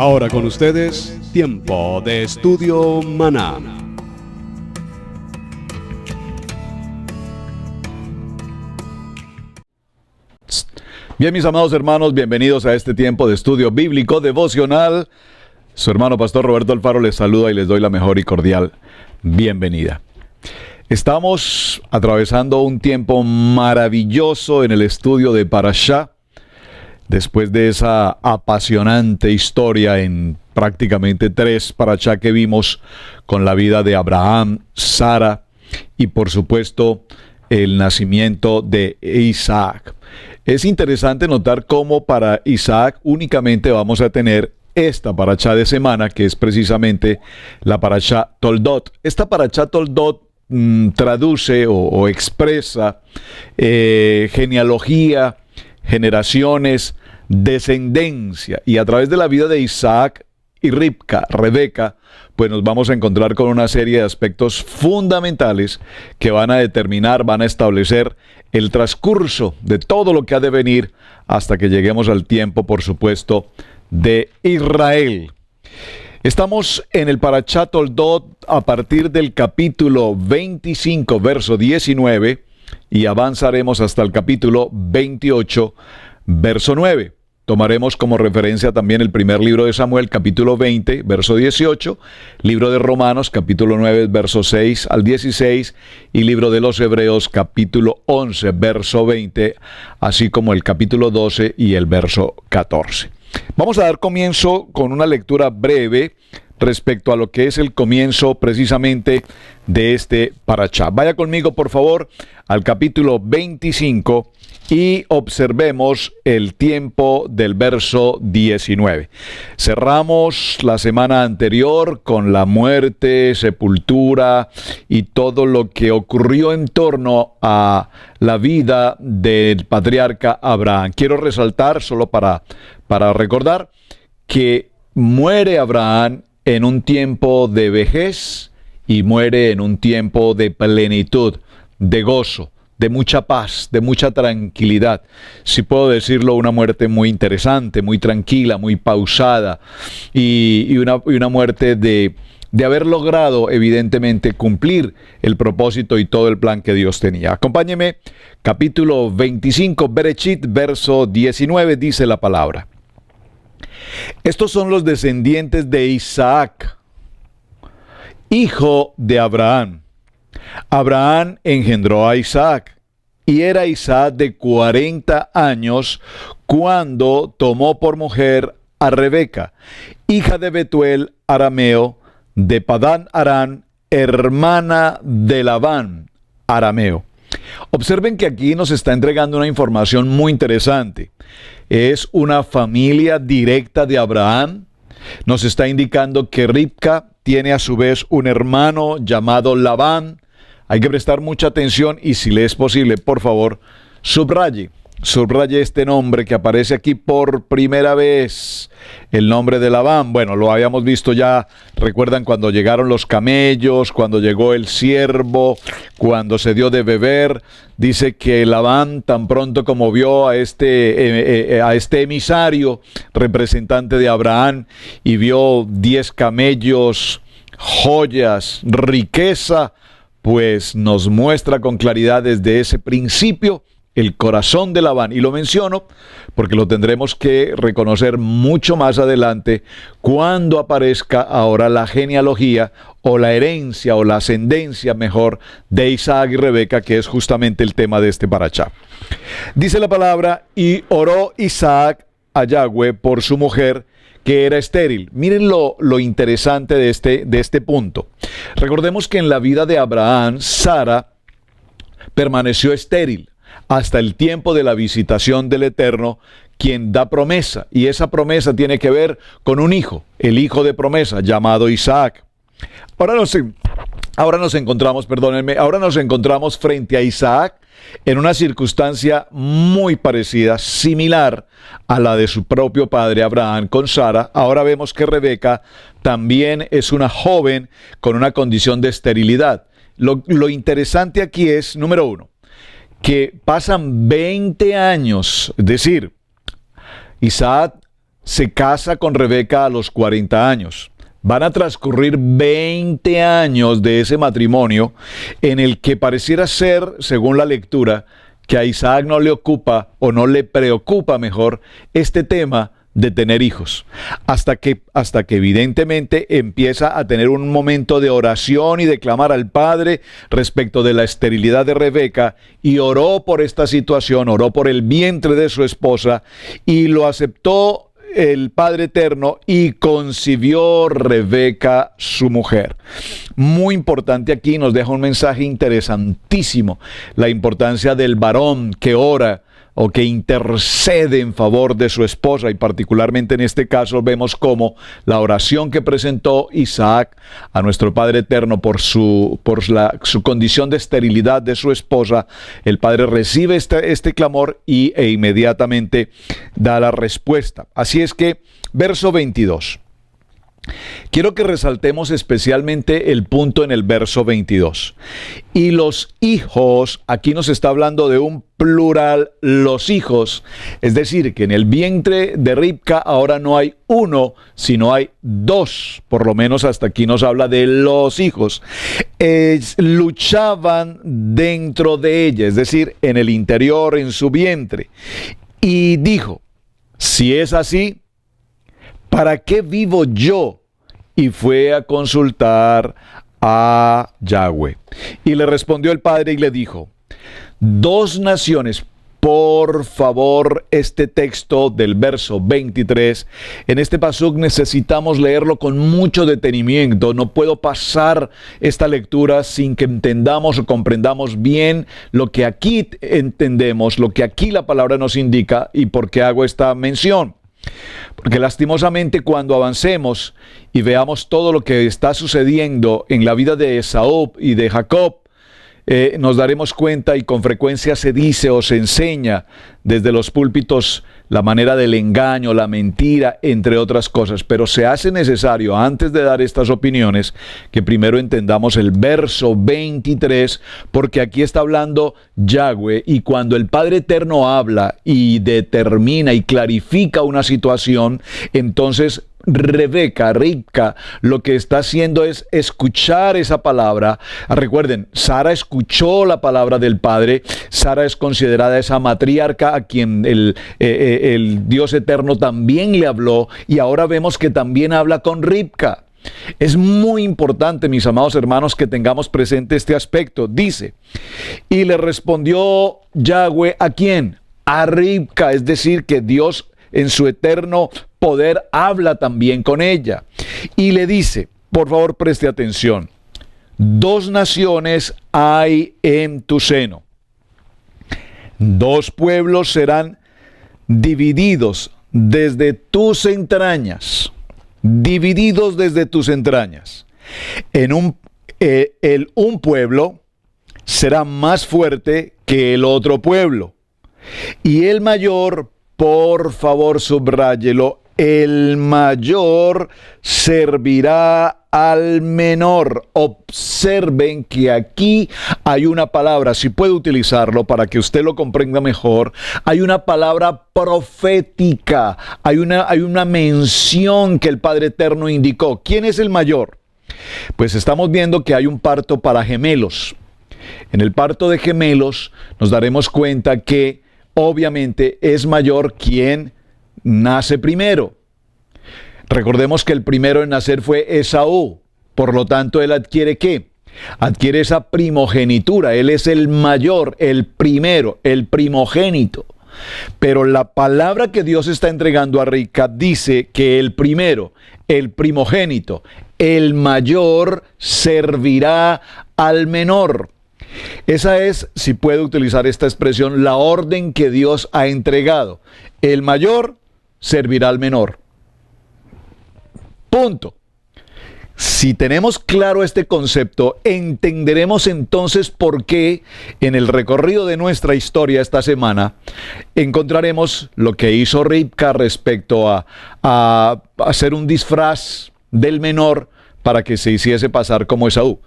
Ahora con ustedes, Tiempo de Estudio Maná. Bien, mis amados hermanos, bienvenidos a este tiempo de estudio bíblico devocional. Su hermano Pastor Roberto Alfaro les saluda y les doy la mejor y cordial bienvenida. Estamos atravesando un tiempo maravilloso en el estudio de Parashá. Después de esa apasionante historia en prácticamente 3 Parashá que vimos con la vida de Abraham, Sara y por supuesto el nacimiento de Isaac. Es interesante notar cómo para Isaac únicamente vamos a tener esta Parashá de semana, que es precisamente la Parashá Toldot. Esta Parashá Toldot traduce o expresa genealogía, generaciones, descendencia, y a través de la vida de Isaac y Rebeca, pues nos vamos a encontrar con una serie de aspectos fundamentales que van a determinar, van a establecer el transcurso de todo lo que ha de venir hasta que lleguemos al tiempo, por supuesto, de Israel. Estamos en el Parashá Toldot a partir del capítulo 25, verso 19, y avanzaremos hasta el capítulo 28, verso 9. Tomaremos como referencia también el primer libro de Samuel, capítulo 20, verso 18, libro de Romanos, capítulo 9, verso 6 al 16, y libro de los Hebreos, capítulo 11, verso 20, así como el capítulo 12 y el verso 14. Vamos a dar comienzo con una lectura breve respecto a lo que es el comienzo precisamente de este Parashá. Vaya conmigo, por favor, al capítulo 25 y observemos el tiempo del verso 19. Cerramos la semana anterior con la muerte, sepultura y todo lo que ocurrió en torno a la vida del patriarca Abraham. Quiero resaltar, solo para recordar, que muere Abraham en un tiempo de vejez y muere en un tiempo de plenitud, de gozo, de mucha paz, de mucha tranquilidad. Si puedo decirlo, una muerte muy interesante, muy tranquila, muy pausada y una muerte de haber logrado evidentemente cumplir el propósito y todo el plan que Dios tenía. Acompáñeme, capítulo 25, Bereshit, verso 19, dice la palabra. Estos son los descendientes de Isaac, hijo de Abraham. Abraham engendró a Isaac, y era Isaac de 40 años cuando tomó por mujer a Rebeca, hija de Betuel arameo, de Padán Aram, hermana de Labán arameo. Observen que aquí nos está entregando una información muy interesante. Es una familia directa de Abraham. Nos está indicando que Ribca tiene a su vez un hermano llamado Labán. Hay que prestar mucha atención y, si le es posible, por favor, subraye este nombre que aparece aquí por primera vez, el nombre de Labán. Bueno, lo habíamos visto ya, recuerdan cuando llegaron los camellos, cuando llegó el siervo, cuando se dio de beber. Dice que Labán, tan pronto como vio a este emisario, representante de Abraham, y vio 10 camellos, joyas, riqueza, pues nos muestra con claridad desde ese principio el corazón de Labán. Y lo menciono porque lo tendremos que reconocer mucho más adelante cuando aparezca ahora la genealogía o la herencia o la ascendencia mejor de Isaac y Rebeca, que es justamente el tema de este Parashá. Dice la palabra: y oró Isaac a Yahweh por su mujer, que era estéril. Miren lo interesante de este punto. Recordemos que en la vida de Abraham, Sara permaneció estéril hasta el tiempo de la visitación del Eterno, quien da promesa, y esa promesa tiene que ver con un hijo, el hijo de promesa, llamado Isaac. Ahora nos encontramos frente a Isaac en una circunstancia muy parecida, similar a la de su propio padre Abraham con Sara. Ahora vemos que Rebeca también es una joven con una condición de esterilidad. Lo interesante aquí es, número uno, que pasan 20 años, es decir, Isaac se casa con Rebeca a los 40 años. Van a transcurrir 20 años de ese matrimonio en el que pareciera ser, según la lectura, que a Isaac no le ocupa o no le preocupa mejor este tema de tener hijos, hasta que evidentemente empieza a tener un momento de oración y de clamar al Padre respecto de la esterilidad de Rebeca, y oró por esta situación, oró por el vientre de su esposa, y lo aceptó el Padre Eterno, y concibió Rebeca su mujer. Muy importante aquí, nos deja un mensaje interesantísimo, la importancia del varón que ora o que intercede en favor de su esposa, y particularmente en este caso vemos cómo la oración que presentó Isaac a nuestro Padre Eterno por su condición de esterilidad de su esposa, el Padre recibe este clamor e inmediatamente da la respuesta. Así es que, verso 22. Quiero que resaltemos especialmente el punto en el verso 22. Y los hijos, aquí nos está hablando de un plural, los hijos, es decir, que en el vientre de Ribca ahora no hay uno, sino hay dos, por lo menos hasta aquí nos habla de los hijos. Luchaban dentro de ella, es decir, en el interior, en su vientre. Y dijo, si es así, ¿para qué vivo yo? Y fue a consultar a Yahweh. Y le respondió el padre y le dijo, dos naciones. Por favor, este texto del verso 23, en este pasuk necesitamos leerlo con mucho detenimiento. No puedo pasar esta lectura sin que entendamos o comprendamos bien lo que aquí entendemos, lo que aquí la palabra nos indica y por qué hago esta mención. Porque lastimosamente cuando avancemos y veamos todo lo que está sucediendo en la vida de Esaú y de Jacob, nos daremos cuenta, y con frecuencia se dice o se enseña desde los púlpitos la manera del engaño, la mentira, entre otras cosas. Pero se hace necesario, antes de dar estas opiniones, que primero entendamos el verso 23, porque aquí está hablando Yahweh, y cuando el Padre Eterno habla y determina y clarifica una situación, entonces Rebeca, Ribca, lo que está haciendo es escuchar esa palabra. Recuerden, Sara escuchó la palabra del Padre. Sara es considerada esa matriarca a quien el Dios Eterno también le habló, y ahora vemos que también habla con Ribca. Es muy importante, mis amados hermanos, que tengamos presente este aspecto. Dice, y le respondió Yahweh, ¿a quién? A Ribca, es decir, que Dios en su eterno poder habla también con ella. Y le dice, por favor preste atención, dos naciones hay en tu seno. Dos pueblos serán divididos desde tus entrañas. Divididos desde tus entrañas. Un pueblo será más fuerte que el otro pueblo. Y el mayor, por favor subráyelo, el mayor servirá al menor. Observen que aquí hay una palabra, si puedo utilizarlo para que usted lo comprenda mejor, hay una palabra profética, hay una mención que el Padre Eterno indicó. ¿Quién es el mayor? Pues estamos viendo que hay un parto para gemelos. En el parto de gemelos nos daremos cuenta que obviamente es mayor quien nace primero. Recordemos que el primero en nacer fue Esaú. Por lo tanto, él adquiere ¿qué? Adquiere esa primogenitura. Él es el mayor, el primero, el primogénito. Pero la palabra que Dios está entregando a Ribca dice que el primero, el primogénito, el mayor servirá al menor. Esa es, si puedo utilizar esta expresión, la orden que Dios ha entregado. El mayor servirá al menor. Punto. Si tenemos claro este concepto, entenderemos entonces por qué en el recorrido de nuestra historia esta semana encontraremos lo que hizo Ribca respecto a hacer un disfraz del menor para que se hiciese pasar como Esaú.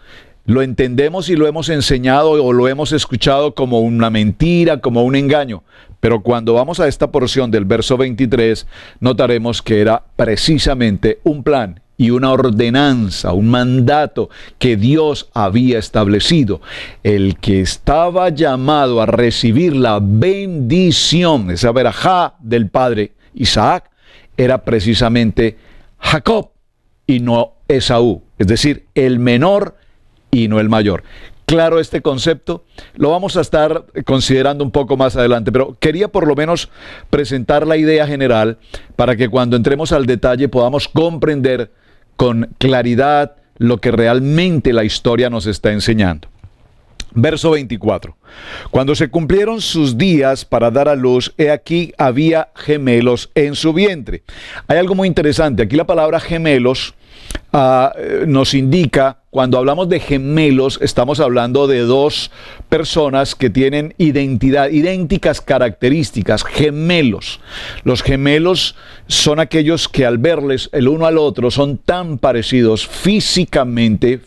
Lo entendemos y lo hemos enseñado o lo hemos escuchado como una mentira, como un engaño. Pero cuando vamos a esta porción del verso 23, notaremos que era precisamente un plan y una ordenanza, un mandato que Dios había establecido. El que estaba llamado a recibir la bendición, esa verajá del padre Isaac, era precisamente Jacob y no Esaú, es decir, el menor y no el mayor. Claro, este concepto lo vamos a estar considerando un poco más adelante, pero quería por lo menos presentar la idea general para que cuando entremos al detalle podamos comprender con claridad lo que realmente la historia nos está enseñando. Verso 24. Cuando se cumplieron sus días para dar a luz, he aquí había gemelos en su vientre. Hay algo muy interesante. Aquí la palabra gemelos nos indica, cuando hablamos de gemelos, estamos hablando de dos personas que tienen idénticas características, gemelos. Los gemelos son aquellos que al verles el uno al otro son tan parecidos físicamente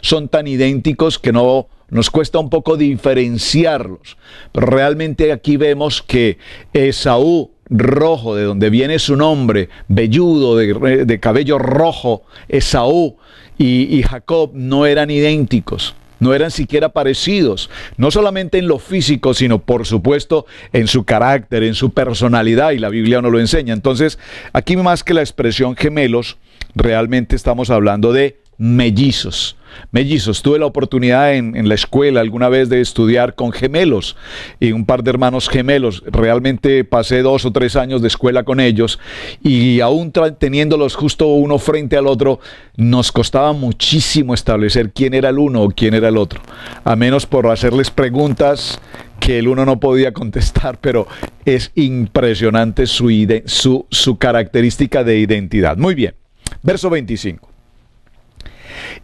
son tan idénticos que no nos cuesta un poco diferenciarlos. Pero realmente aquí vemos que Esaú, rojo, de donde viene su nombre, velludo, de cabello rojo, Esaú y Jacob no eran idénticos, no eran siquiera parecidos, no solamente en lo físico, sino por supuesto en su carácter, en su personalidad, y la Biblia nos lo enseña. Entonces, aquí más que la expresión gemelos, realmente estamos hablando de mellizos. Mellizos. Tuve la oportunidad en la escuela alguna vez de estudiar con gemelos y un par de hermanos gemelos. Realmente pasé 2 o 3 años de escuela con ellos y aún teniéndolos justo uno frente al otro, nos costaba muchísimo establecer quién era el uno o quién era el otro. A menos por hacerles preguntas que el uno no podía contestar, pero es impresionante su característica de identidad. Muy bien. Verso 25.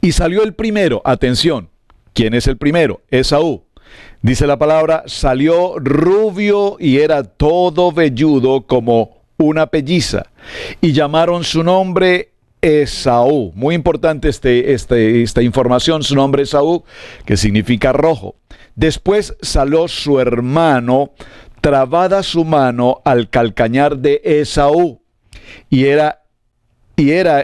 Y salió el primero, atención, ¿quién es el primero? Esaú. Dice la palabra, salió rubio y era todo velludo como una pelliza. Y llamaron su nombre Esaú. Muy importante esta información, su nombre Esaú, que significa rojo. Después salió su hermano, trabada su mano al calcañar de Esaú. Y era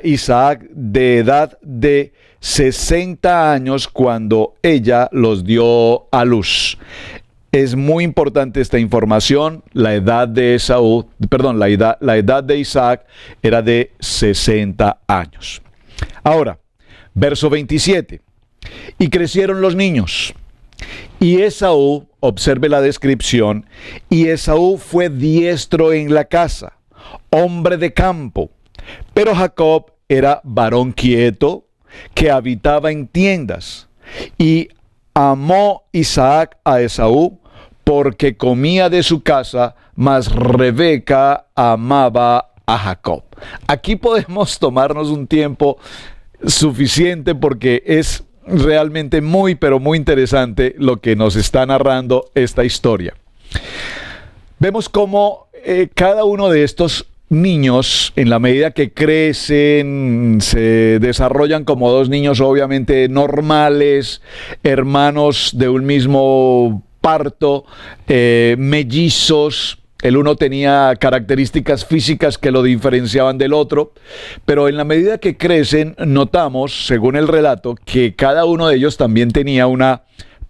Isaac de edad de 60 años cuando ella los dio a luz. Es muy importante esta información. La edad de la edad de Isaac era de 60 años. Ahora, verso 27. Y crecieron los niños. Y Esaú, observe la descripción, y Esaú fue diestro en la casa, hombre de campo. Pero Jacob era varón quieto, que habitaba en tiendas. Y amó Isaac a Esaú, porque comía de su casa, mas Rebeca amaba a Jacob. Aquí podemos tomarnos un tiempo suficiente porque es realmente muy, pero muy interesante lo que nos está narrando esta historia. Vemos cómo cada uno de estos niños, en la medida que crecen, se desarrollan como dos niños obviamente normales, hermanos de un mismo parto, mellizos. El uno tenía características físicas que lo diferenciaban del otro, pero en la medida que crecen, notamos, según el relato, que cada uno de ellos también tenía una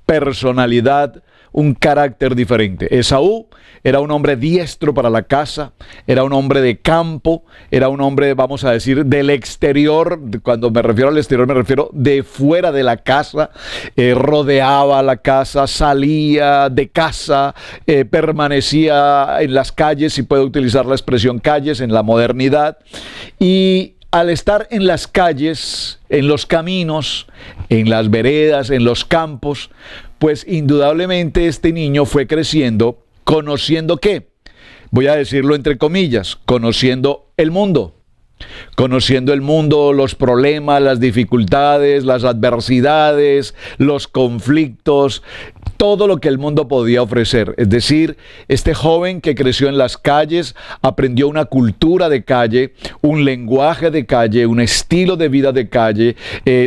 personalidad, un carácter diferente. Esaú era un hombre diestro para la caza, era un hombre de campo, era un hombre, vamos a decir, del exterior. Cuando me refiero al exterior, me refiero de fuera de la casa, rodeaba la casa, salía de casa, permanecía en las calles, si puedo utilizar la expresión calles en la modernidad, y al estar en las calles, en los caminos, en las veredas, en los campos, pues indudablemente este niño fue creciendo conociendo ¿qué? Voy a decirlo entre comillas, conociendo el mundo. Conociendo el mundo, los problemas, las dificultades, las adversidades, los conflictos, todo lo que el mundo podía ofrecer. Es decir, este joven que creció en las calles aprendió una cultura de calle, un lenguaje de calle, un estilo de vida de calle,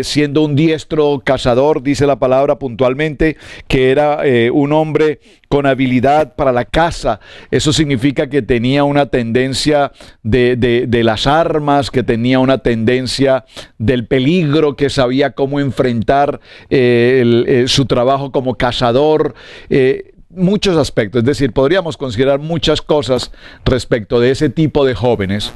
siendo un diestro cazador, dice la palabra puntualmente, que era un hombre con habilidad para la caza. Eso significa que tenía una tendencia de las armas, que tenía una tendencia del peligro, que sabía cómo enfrentar su trabajo como cazador. Muchos aspectos, es decir, podríamos considerar muchas cosas respecto de ese tipo de jóvenes,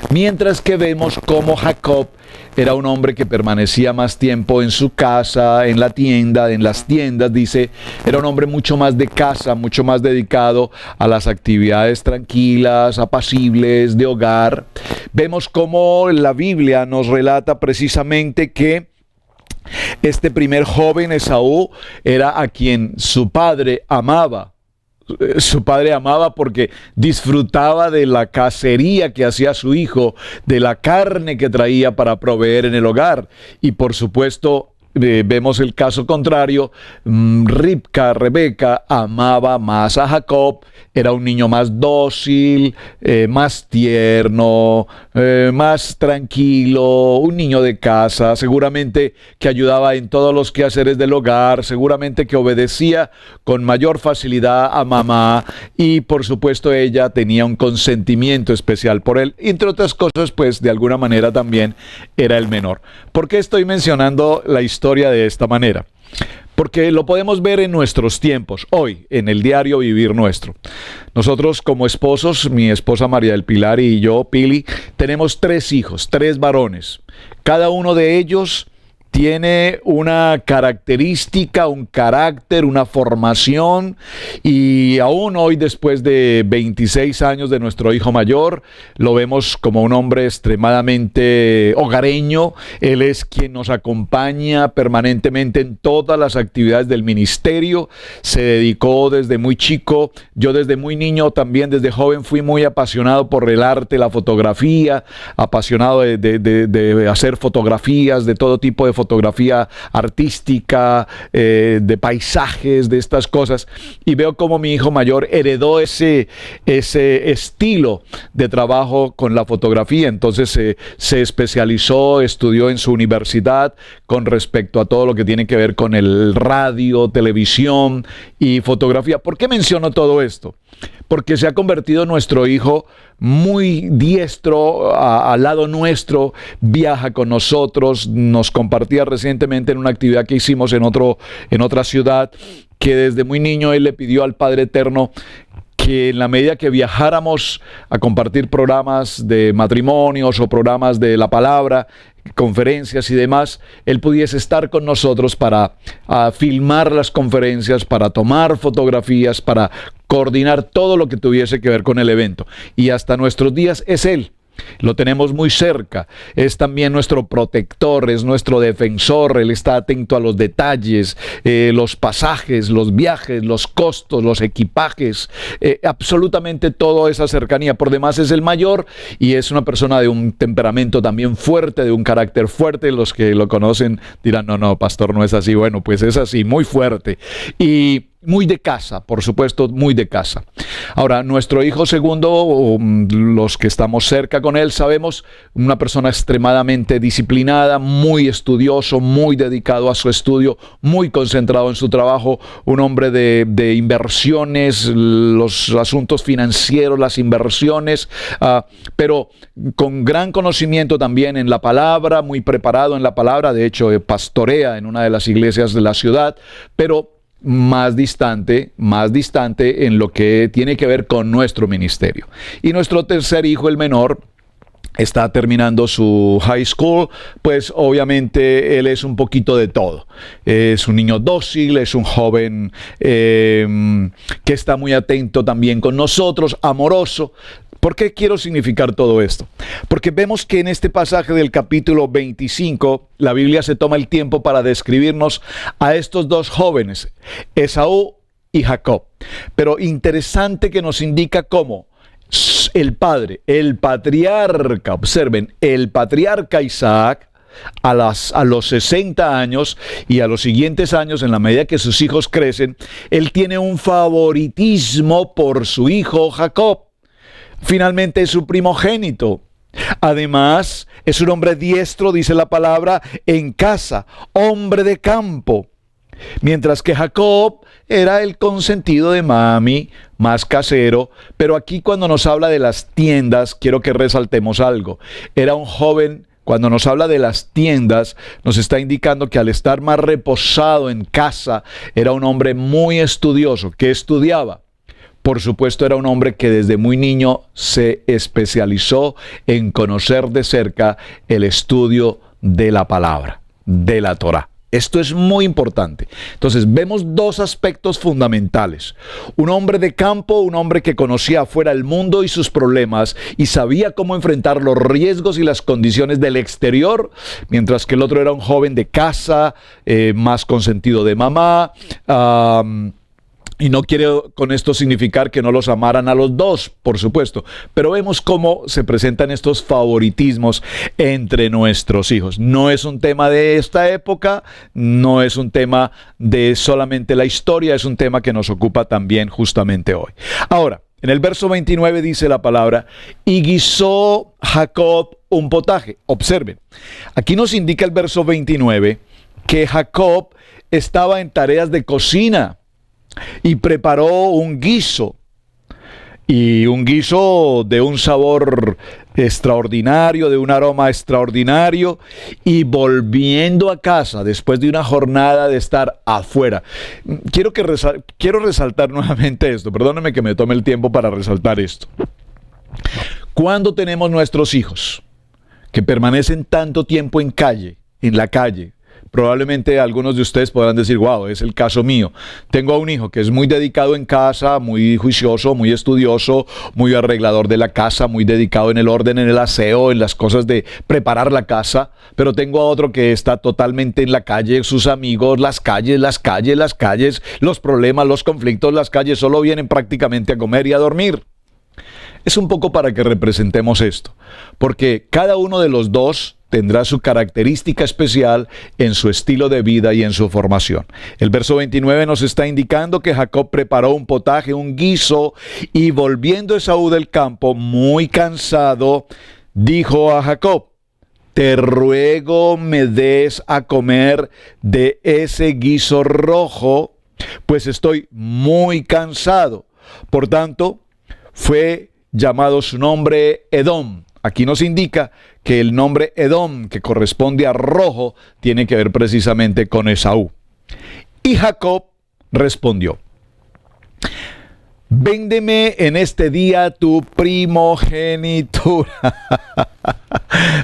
mientras que vemos cómo Jacob era un hombre que permanecía más tiempo en su casa, en la tienda, en las tiendas, dice, era un hombre mucho más de casa, mucho más dedicado a las actividades tranquilas, apacibles, de hogar. Vemos cómo la Biblia nos relata precisamente que este primer joven, Esaú, era a quien su padre amaba. Su padre amaba porque disfrutaba de la cacería que hacía su hijo, de la carne que traía para proveer en el hogar. Y por supuesto, vemos el caso contrario. Ribca, Rebeca, amaba más a Jacob, era un niño más dócil, más tierno, más tranquilo, un niño de casa, seguramente que ayudaba en todos los quehaceres del hogar, seguramente que obedecía con mayor facilidad a mamá, y por supuesto ella tenía un consentimiento especial por él. Entre otras cosas, pues de alguna manera también era el menor. ¿Por qué estoy mencionando la historia de esta manera? Porque lo podemos ver en nuestros tiempos, hoy, en el diario vivir nuestro. Nosotros como esposos, mi esposa María del Pilar y yo, Pili, tenemos 3 hijos, 3 varones. Cada uno de ellos tiene una característica, un carácter, una formación, y aún hoy, después de 26 años de nuestro hijo mayor, lo vemos como un hombre extremadamente hogareño. Él es quien nos acompaña permanentemente en todas las actividades del ministerio. Se dedicó desde muy chico. Yo desde muy niño, también desde joven, fui muy apasionado por el arte, la fotografía, apasionado de hacer fotografías, de todo tipo de fotografía artística, de paisajes, de estas cosas, y veo como mi hijo mayor heredó ese estilo de trabajo con la fotografía. Entonces se especializó, estudió en su universidad con respecto a todo lo que tiene que ver con el radio, televisión y fotografía. ¿Por qué menciono todo esto? Porque se ha convertido nuestro hijo muy diestro al lado nuestro, viaja con nosotros, nos compartía recientemente en una actividad que hicimos en otra ciudad, que desde muy niño él le pidió al Padre Eterno que en la medida que viajáramos a compartir programas de matrimonios o programas de la palabra, conferencias y demás, él pudiese estar con nosotros para filmar las conferencias, para tomar fotografías, para coordinar todo lo que tuviese que ver con el evento. Y hasta nuestros días es él. Lo tenemos muy cerca, es también nuestro protector, es nuestro defensor. Él está atento a los detalles, los pasajes, los viajes, los costos, los equipajes, absolutamente toda esa cercanía. Por demás es el mayor y es una persona de un temperamento también fuerte, de un carácter fuerte. Los que lo conocen dirán, no, pastor, no es así. Bueno, pues es así, muy fuerte y muy de casa, por supuesto, muy de casa. Ahora, nuestro hijo segundo, los que estamos cerca con él, sabemos, una persona extremadamente disciplinada, muy estudioso, muy dedicado a su estudio, muy concentrado en su trabajo, un hombre de inversiones, los asuntos financieros, las inversiones, pero con gran conocimiento también en la palabra, muy preparado en la palabra. De hecho, pastorea en una de las iglesias de la ciudad, pero más distante en lo que tiene que ver con nuestro ministerio. Y nuestro tercer hijo, el menor, está terminando su high school, pues obviamente él es un poquito de todo. Es un niño dócil, es un joven que está muy atento también con nosotros, amoroso. ¿Por qué quiero significar todo esto? Porque vemos que en este pasaje del capítulo 25, la Biblia se toma el tiempo para describirnos a estos 2 jóvenes, Esaú y Jacob. Pero interesante que nos indica cómo el padre, el patriarca, observen, el patriarca Isaac, a los 60 años y a los siguientes años, en la medida que sus hijos crecen, él tiene un favoritismo por su hijo Jacob. Finalmente es su primogénito. Además, es un hombre diestro, dice la palabra, en casa, hombre de campo. Mientras que Jacob era el consentido de mami, más casero, pero aquí cuando nos habla de las tiendas, quiero que resaltemos algo. Era un joven, cuando nos habla de las tiendas, nos está indicando que al estar más reposado en casa, era un hombre muy estudioso. ¿Qué estudiaba? Por supuesto, era un hombre que desde muy niño se especializó en conocer de cerca el estudio de la palabra, de la Torá. Esto es muy importante. Entonces, vemos dos aspectos fundamentales. Un hombre de campo, un hombre que conocía afuera el mundo y sus problemas y sabía cómo enfrentar los riesgos y las condiciones del exterior, mientras que el otro era un joven de casa, más consentido de mamá, y no quiero con esto significar que no los amaran a los dos, por supuesto, pero vemos cómo se presentan estos favoritismos entre nuestros hijos. No es un tema de esta época, no es un tema de solamente la historia, es un tema que nos ocupa también justamente hoy. Ahora, en el verso 29 dice la palabra, y guisó Jacob un potaje. Observen, aquí nos indica el verso 29 que Jacob estaba en tareas de cocina y preparó un guiso, y un guiso de un sabor extraordinario, de un aroma extraordinario, y volviendo a casa después de una jornada de estar afuera. Quiero resaltar nuevamente esto, perdónenme que me tome el tiempo para resaltar esto. Cuando tenemos nuestros hijos que permanecen tanto tiempo en la calle, probablemente algunos de ustedes podrán decir, wow, es el caso mío. Tengo a un hijo que es muy dedicado en casa, muy juicioso, muy estudioso, muy arreglador de la casa, muy dedicado en el orden, en el aseo, en las cosas de preparar la casa. Pero tengo a otro que está totalmente en la calle, sus amigos, las calles, los problemas, los conflictos, las calles solo vienen prácticamente a comer y a dormir. Es un poco para que representemos esto, porque cada uno de los dos tendrá su característica especial en su estilo de vida y en su formación. El verso 29 nos está indicando que Jacob preparó un potaje, un guiso, y volviendo Esaú del campo, muy cansado, dijo a Jacob, te ruego me des a comer de ese guiso rojo, pues estoy muy cansado. Por tanto, fue llamado su nombre Edom. Aquí nos indica que el nombre Edom, que corresponde a rojo, tiene que ver precisamente con Esaú. Y Jacob respondió, véndeme en este día tu primogenitura.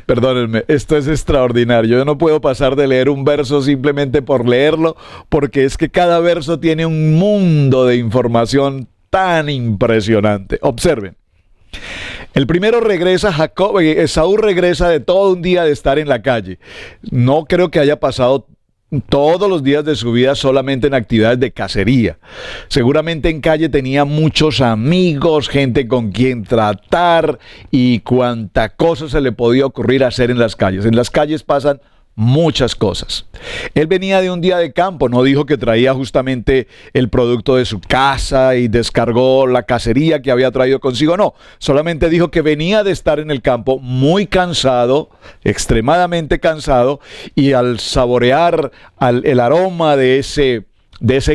Perdónenme, esto es extraordinario. Yo no puedo pasar de leer un verso simplemente por leerlo, porque es que cada verso tiene un mundo de información tan impresionante. Observen. El primero regresa, Esaú regresa de todo un día de estar en la calle. No creo que haya pasado todos los días de su vida solamente en actividades de cacería. Seguramente en calle tenía muchos amigos, gente con quien tratar y cuanta cosa se le podía ocurrir hacer en las calles. En las calles pasan muchas cosas. Él venía de un día de campo, no dijo que traía justamente el producto de su casa y descargó la cacería que había traído consigo, no, solamente dijo que venía de estar en el campo muy cansado, extremadamente cansado, y al saborear el aroma de ese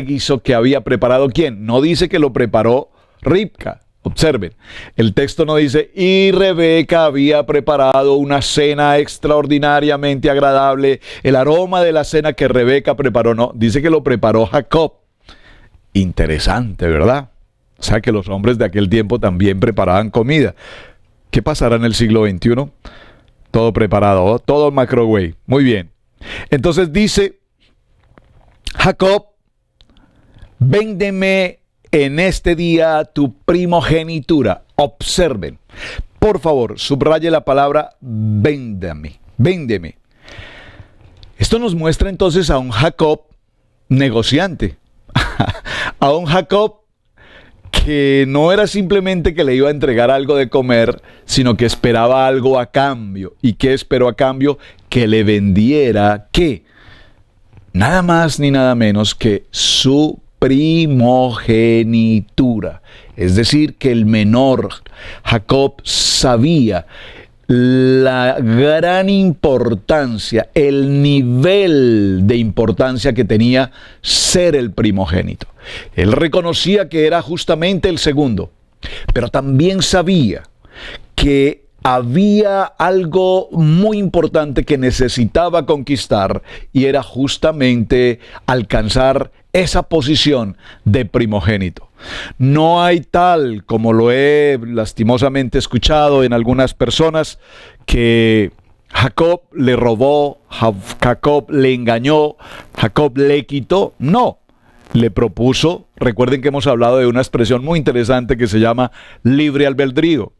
guiso que había preparado, ¿quién? No dice que lo preparó Ribca. Observen, el texto no dice, y Rebeca había preparado una cena extraordinariamente agradable, el aroma de la cena que Rebeca preparó, no, dice que lo preparó Jacob. Interesante, ¿verdad? O sea que los hombres de aquel tiempo también preparaban comida. ¿Qué pasará en el siglo XXI? Todo preparado, todo microwave. Muy bien. Entonces dice, Jacob, véndeme en este día tu primogenitura. Observen. Por favor, subraye la palabra véndeme. Véndeme. Esto nos muestra entonces a un Jacob negociante. A un Jacob que no era simplemente que le iba a entregar algo de comer, sino que esperaba algo a cambio. ¿Y qué esperó a cambio? Que le vendiera, ¿qué? Nada más ni nada menos que su primogenitura. Es decir, que el menor, Jacob, sabía la gran importancia, el nivel de importancia que tenía ser el primogénito. Él reconocía que era justamente el segundo, pero también sabía que había algo muy importante que necesitaba conquistar y era justamente alcanzar esa posición de primogénito. No hay tal, como lo he lastimosamente escuchado en algunas personas, que Jacob le robó, Jacob le engañó, Jacob le quitó. No, le propuso, recuerden que hemos hablado de una expresión muy interesante que se llama libre albedrío.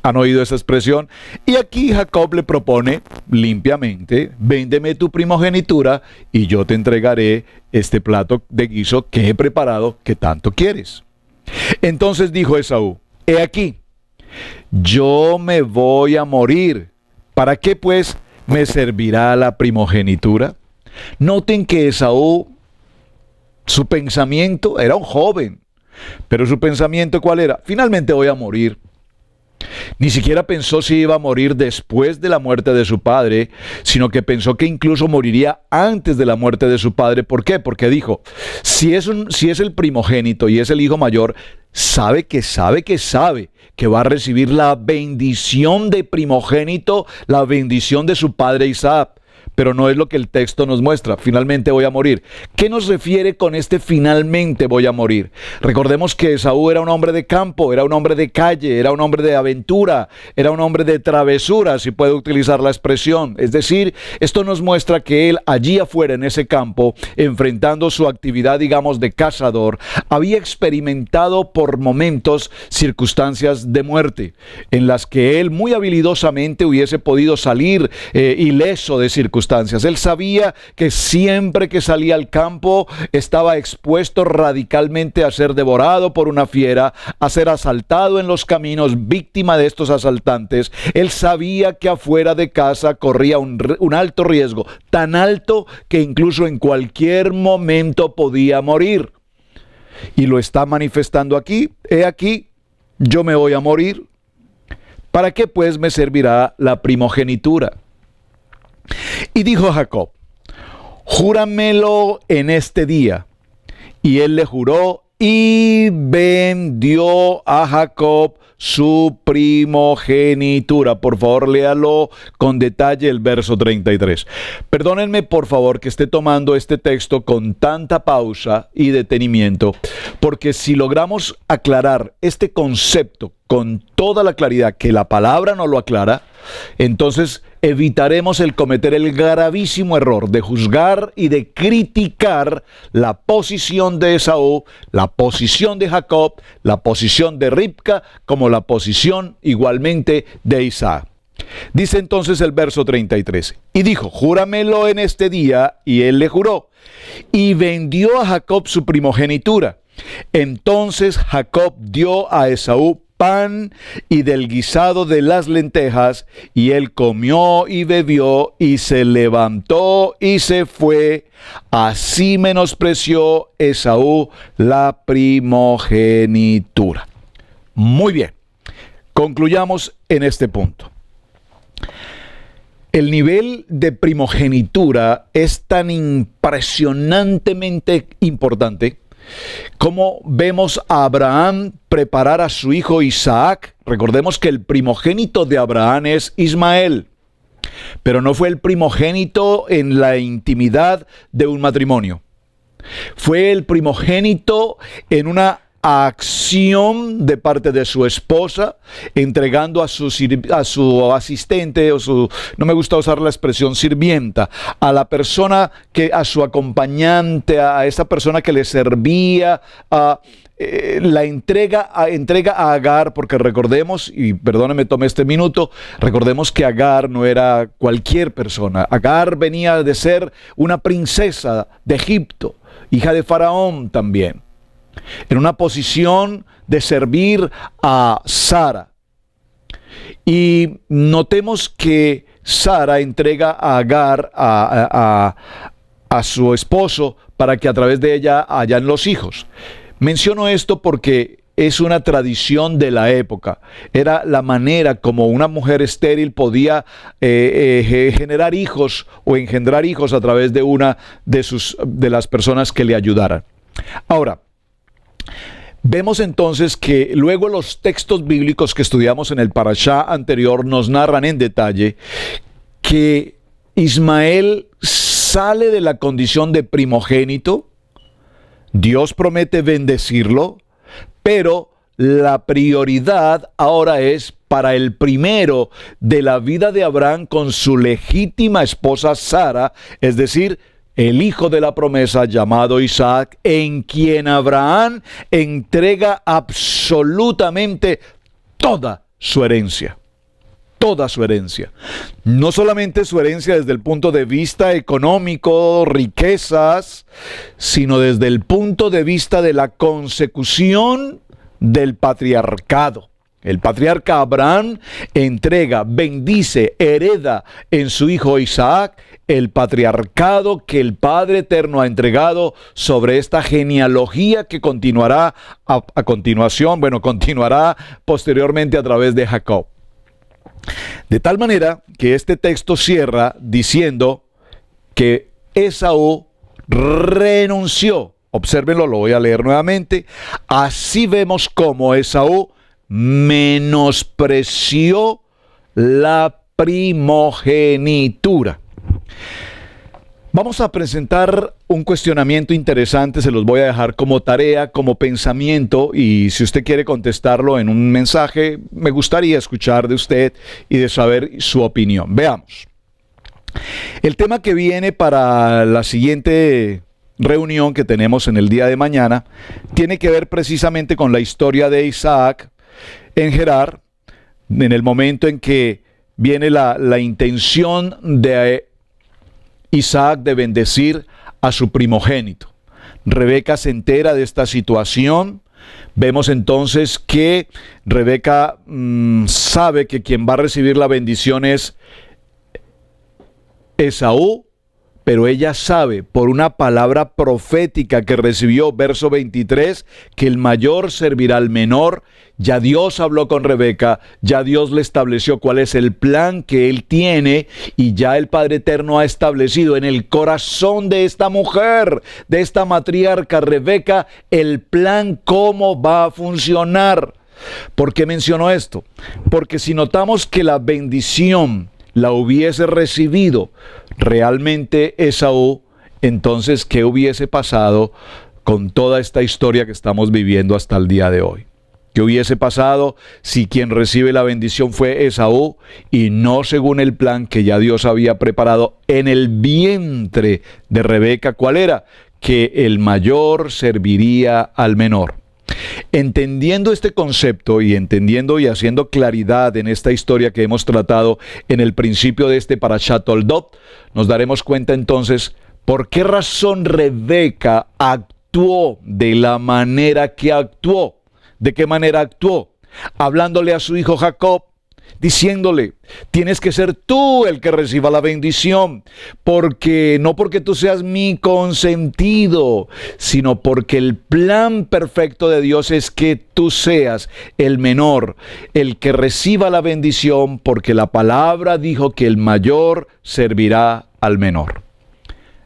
¿Han oído esa expresión? Y aquí Jacob le propone limpiamente: véndeme tu primogenitura y yo te entregaré este plato de guiso que he preparado que tanto quieres. Entonces dijo Esaú: he aquí, yo me voy a morir. ¿Para qué pues me servirá la primogenitura? Noten que Esaú, su pensamiento, era un joven, pero su pensamiento ¿cuál era? Finalmente voy a morir. Ni siquiera pensó si iba a morir después de la muerte de su padre, sino que pensó que incluso moriría antes de la muerte de su padre. ¿Por qué? Porque dijo, si es el primogénito y es el hijo mayor, sabe que va a recibir la bendición de primogénito, la bendición de su padre Isaac. Pero no es lo que el texto nos muestra. Finalmente voy a morir. ¿Qué nos refiere con este finalmente voy a morir? Recordemos que Esaú era un hombre de campo, era un hombre de calle, era un hombre de aventura, era un hombre de travesura, si puedo utilizar la expresión. Es decir, esto nos muestra que él allí afuera en ese campo, enfrentando su actividad, digamos, de cazador, había experimentado por momentos circunstancias de muerte, en las que él muy habilidosamente hubiese podido salir ileso de circunstancias. Él sabía que siempre que salía al campo estaba expuesto radicalmente a ser devorado por una fiera, a ser asaltado en los caminos, víctima de estos asaltantes. Él sabía que afuera de casa corría un alto riesgo, tan alto que incluso en cualquier momento podía morir. Y lo está manifestando aquí. He aquí, yo me voy a morir. ¿Para qué pues me servirá la primogenitura? Y dijo Jacob: júramelo en este día. Y él le juró y vendió a Jacob su primogenitura. Por favor, léalo con detalle el verso 33. Perdónenme, por favor, que esté tomando este texto con tanta pausa y detenimiento, porque si logramos aclarar este concepto con toda la claridad que la palabra no lo aclara, entonces evitaremos el cometer el gravísimo error de juzgar y de criticar la posición de Esaú, la posición de Jacob, la posición de Ribca, como la posición igualmente de Isaac. Dice entonces el verso 33, y dijo: júramelo en este día, y él le juró, y vendió a Jacob su primogenitura. Entonces Jacob dio a Esaú pan y del guisado de las lentejas, y él comió y bebió, y se levantó y se fue. Así menospreció Esaú la primogenitura. Muy bien, concluyamos en este punto. El nivel de primogenitura es tan impresionantemente importante como vemos a Abraham preparar a su hijo Isaac. Recordemos que el primogénito de Abraham es Ismael, pero no fue el primogénito en la intimidad de un matrimonio. Fue el primogénito en una acción de parte de su esposa, entregando a su asistente, no me gusta usar la expresión sirvienta, a la persona a su acompañante, a esa persona que le servía, la entrega a Agar, porque recordemos, y perdónenme, tomé este minuto, recordemos que Agar no era cualquier persona. Agar venía de ser una princesa de Egipto, hija de Faraón también, en una posición de servir a Sara. Y notemos que Sara entrega a Agar a su esposo para que a través de ella hayan los hijos. Menciono esto porque es una tradición de la época. Era la manera como una mujer estéril podía generar hijos o engendrar hijos a través de una de las personas que le ayudaran. Ahora, vemos entonces que luego los textos bíblicos que estudiamos en el parashá anterior nos narran en detalle que Ismael sale de la condición de primogénito. Dios promete bendecirlo, pero la prioridad ahora es para el primero de la vida de Abraham con su legítima esposa Sara, es decir, el hijo de la promesa llamado Isaac, en quien Abraham entrega absolutamente toda su herencia. Toda su herencia. No solamente su herencia desde el punto de vista económico, riquezas, sino desde el punto de vista de la consecución del patriarcado. El patriarca Abraham entrega, bendice, hereda en su hijo Isaac el patriarcado que el Padre Eterno ha entregado sobre esta genealogía que continuará continuará posteriormente a través de Jacob. De tal manera que este texto cierra diciendo que Esaú renunció. Obsérvenlo, lo voy a leer nuevamente. Así vemos cómo Esaú menospreció la primogenitura. Vamos a presentar un cuestionamiento interesante, se los voy a dejar como tarea, como pensamiento, y si usted quiere contestarlo en un mensaje, me gustaría escuchar de usted y de saber su opinión. Veamos. El tema que viene para la siguiente reunión que tenemos en el día de mañana tiene que ver precisamente con la historia de Isaac en Gerar, en el momento en que viene la intención de Isaac de bendecir a su primogénito. Rebeca se entera de esta situación. Vemos entonces que Rebeca sabe que quien va a recibir la bendición es Esaú, pero ella sabe por una palabra profética que recibió, verso 23, que el mayor servirá al menor. Ya Dios habló con Rebeca, ya Dios le estableció cuál es el plan que Él tiene, y ya el Padre Eterno ha establecido en el corazón de esta mujer, de esta matriarca Rebeca, el plan cómo va a funcionar. ¿Por qué menciono esto? Porque si notamos que la bendición la hubiese recibido realmente Esaú, entonces ¿qué hubiese pasado con toda esta historia que estamos viviendo hasta el día de hoy? ¿Qué hubiese pasado si quien recibe la bendición fue Esaú y no según el plan que ya Dios había preparado en el vientre de Rebeca? ¿Cuál era? Que el mayor serviría al menor. Entendiendo este concepto y entendiendo y haciendo claridad en esta historia que hemos tratado en el principio de este Parashat Toldot, nos daremos cuenta entonces por qué razón Rebeca actuó de la manera que actuó. ¿De qué manera actuó? Hablándole a su hijo Jacob, diciéndole, tienes que ser tú el que reciba la bendición, porque no porque tú seas mi consentido, sino porque el plan perfecto de Dios es que tú seas el menor, el que reciba la bendición, porque la palabra dijo que el mayor servirá al menor.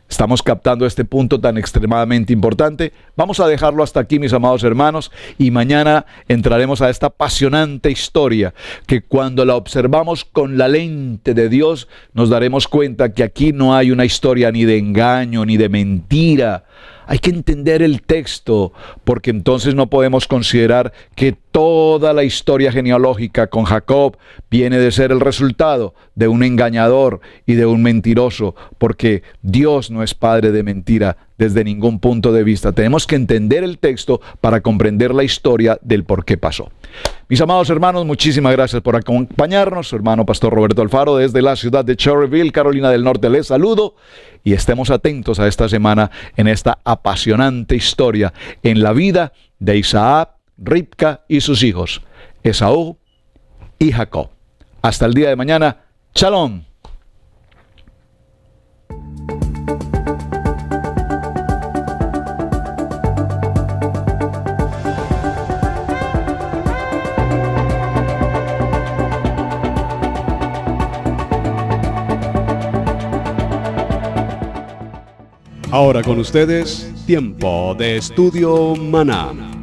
Estamos captando este punto tan extremadamente importante. Vamos a dejarlo hasta aquí, mis amados hermanos, y mañana entraremos a esta apasionante historia que cuando la observamos con la lente de Dios nos daremos cuenta que aquí no hay una historia ni de engaño ni de mentira. Hay que entender el texto, porque entonces no podemos considerar que toda la historia genealógica con Jacob viene de ser el resultado de un engañador y de un mentiroso, porque Dios no es padre de mentira desde ningún punto de vista. Tenemos que entender el texto para comprender la historia del por qué pasó. Mis amados hermanos, muchísimas gracias por acompañarnos. Su hermano Pastor Roberto Alfaro desde la ciudad de Cherryville, Carolina del Norte, les saludo y estemos atentos a esta semana en esta apasionante historia en la vida de Isaac, Ribca y sus hijos, Esaú y Jacob. Hasta el día de mañana. Shalom. Ahora con ustedes, Tiempo de Estudio Maná.